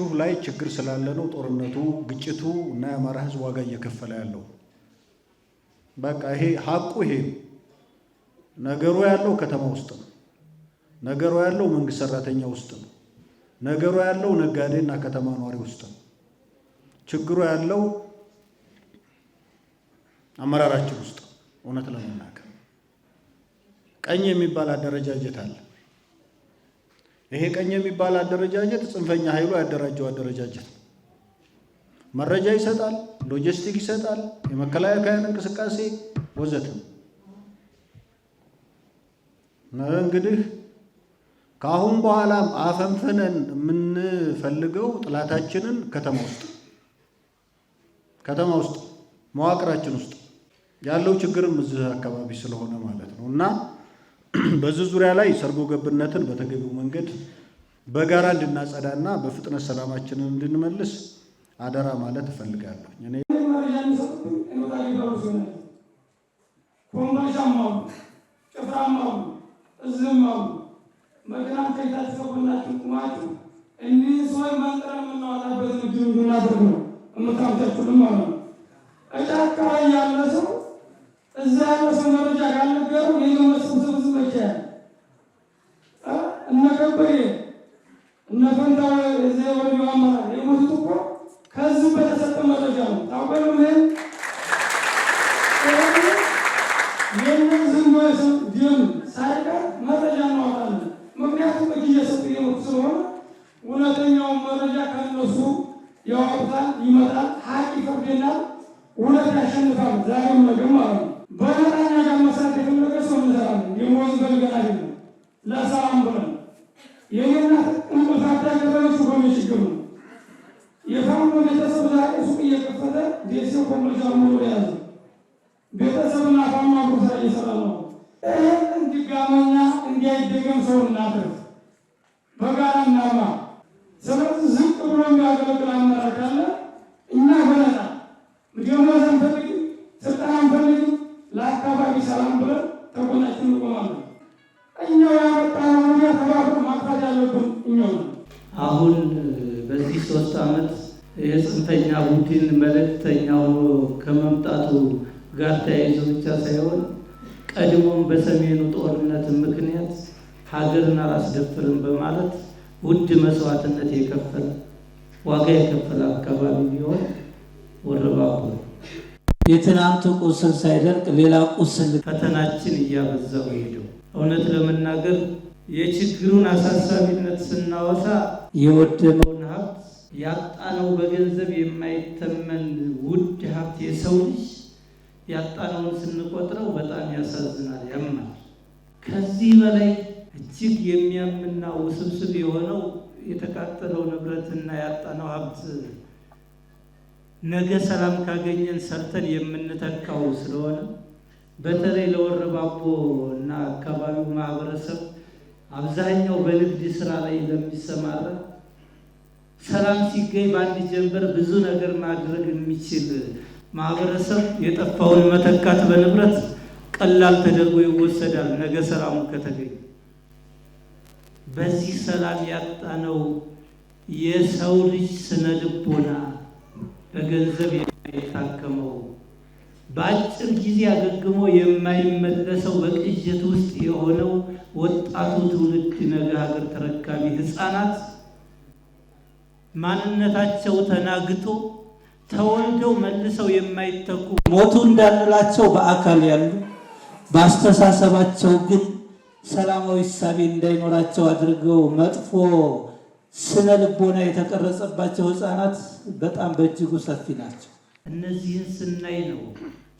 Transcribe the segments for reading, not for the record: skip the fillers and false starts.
አመራራችሁ ላይ ችግር ስላለ ነው ጦርነቱ፣ ግጭቱ እና የአማራ ህዝብ ዋጋ እየከፈለ ያለው። በቃ ይሄ ሀቁ ይሄ ነገሩ ያለው ከተማ ውስጥ ነው። ነገሩ ያለው መንግስት ሰራተኛ ውስጥ ነው። ነገሩ ያለው ነጋዴና ከተማ ኗሪ ውስጥ ነው። ችግሩ ያለው አመራራችን ውስጥ ነው። እውነት ለመናገር ቀኝ የሚባል አደረጃጀት አለ። ይሄ ቀኝ የሚባል አደረጃጀት ጽንፈኛ ኃይሉ ያደራጀው አደረጃጀት ነው። መረጃ ይሰጣል፣ ሎጂስቲክ ይሰጣል፣ የመከላከያን እንቅስቃሴ ወዘተ። እንግዲህ ከአሁን በኋላ አፈንፍነን የምንፈልገው ጥላታችንን ከተማ ውስጥ መዋቅራችን ውስጥ ያለው ችግርም እዚህ አካባቢ ስለሆነ ማለት ነው እና በዚህ ዙሪያ ላይ ሰርጎ ገብነትን በተገቢው መንገድ በጋራ እንድናጸዳና በፍጥነት ሰላማችንን እንድንመልስ አደራ ማለት እፈልጋለሁ። እኔ አሁን በዚህ 3 ዓመት የጽንፈኛ ቡድን መልእክተኛው ከመምጣቱ ጋር ተያይዞ ብቻ ሳይሆን ቀድሞም በሰሜኑ ጦርነት ምክንያት ሀገርን አላስደፍርም በማለት ውድ መስዋዕትነት የከፈለ ዋጋ የከፈለ አካባቢ ቢሆን ወረባቦ የትናንቱ ቁስል ሳይደርቅ ሌላ ቁስል ፈተናችን እያበዛው ሄደው። እውነት ለመናገር የችግሩን አሳሳቢነት ስናወሳ የወደመውን ሀብት ያጣነው በገንዘብ የማይተመን ውድ ሀብት የሰው ልጅ ያጣነውን ስንቆጥረው በጣም ያሳዝናል፣ ያማል። ከዚህ በላይ እጅግ የሚያምና ውስብስብ የሆነው የተቃጠለው ንብረትና ያጣነው ሀብት ነገ ሰላም ካገኘን ሰርተን የምንተካው ስለሆነ በተለይ ለወረባቦ እና አካባቢው ማህበረሰብ አብዛኛው በንግድ ስራ ላይ ለሚሰማራ ሰላም ሲገኝ በአንድ ጀንበር ብዙ ነገር ማድረግ የሚችል ማህበረሰብ የጠፋውን መተካት በንብረት ቀላል ተደርጎ ይወሰዳል። ነገ ሰላሙ ከተገኘ በዚህ ሰላም ያጣነው የሰው ልጅ ስነ ልቦና በገንዘብ የማይታከመው በአጭር ጊዜ አገግሞ የማይመለሰው በቅዠት ውስጥ የሆነው ወጣቱ ትውልድ ነገ ሀገር ተረካቢ ህፃናት ማንነታቸው ተናግቶ ተወልደው መልሰው የማይተኩ ሞቱ እንዳንላቸው በአካል ያሉ በአስተሳሰባቸው ግን ሰላማዊ እሳቤ እንዳይኖራቸው አድርገው መጥፎ ስነ ልቦና የተቀረጸባቸው ህፃናት በጣም በእጅጉ ሰፊ ናቸው። እነዚህን ስናይ ነው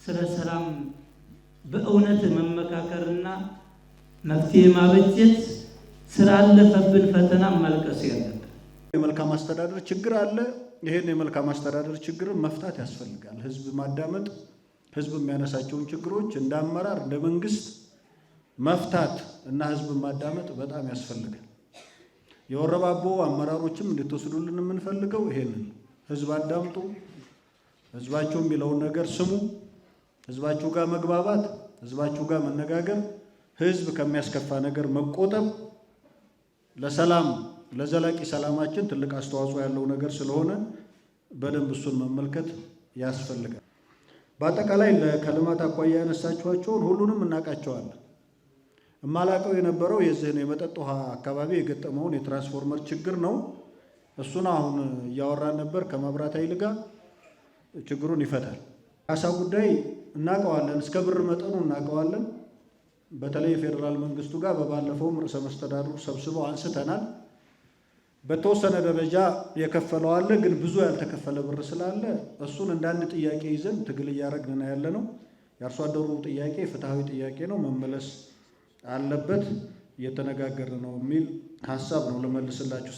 ስለ ሰላም በእውነት መመካከርና መፍትሄ ማበጀት ስላለፈብን ፈተና ማልቀስ ያለብን። የመልካም አስተዳደር ችግር አለ። ይሄን የመልካም አስተዳደር ችግር መፍታት ያስፈልጋል። ህዝብ ማዳመጥ፣ ህዝብ የሚያነሳቸውን ችግሮች እንደ አመራር እንደ መንግስት መፍታት እና ህዝብ ማዳመጥ በጣም ያስፈልጋል። የወረባቦ አመራሮችም እንድትወስዱልን የምንፈልገው ይሄንን ህዝብ አዳምጡ፣ ህዝባችሁ የሚለውን ነገር ስሙ፣ ህዝባችሁ ጋር መግባባት፣ ህዝባችሁ ጋር መነጋገር፣ ህዝብ ከሚያስከፋ ነገር መቆጠብ፣ ለሰላም ለዘላቂ ሰላማችን ትልቅ አስተዋጽኦ ያለው ነገር ስለሆነ በደንብ እሱን መመልከት ያስፈልጋል። በአጠቃላይ ከልማት አኳያ ያነሳችኋቸውን ሁሉንም እናውቃቸዋለን። እማላቀው የነበረው የዚህን የመጠጥ ውሃ አካባቢ የገጠመውን የትራንስፎርመር ችግር ነው። እሱን አሁን እያወራን ነበር። ከመብራት ኃይል ጋር ችግሩን ይፈታል። ካሳ ጉዳይ እናውቀዋለን፣ እስከ ብር መጠኑ እናውቀዋለን። በተለይ የፌዴራል መንግስቱ ጋር በባለፈውም ርዕሰ መስተዳድሩ ሰብስበው አንስተናል። በተወሰነ ደረጃ የከፈለው አለ፣ ግን ብዙ ያልተከፈለ ብር ስላለ እሱን እንደ አንድ ጥያቄ ይዘን ትግል እያደረግን ያለ ነው። የአርሶ አደሩ ጥያቄ ፍትሐዊ ጥያቄ ነው፣ መመለስ አለበት፣ እየተነጋገርን ነው የሚል ሀሳብ ነው ልመልስላችሁ።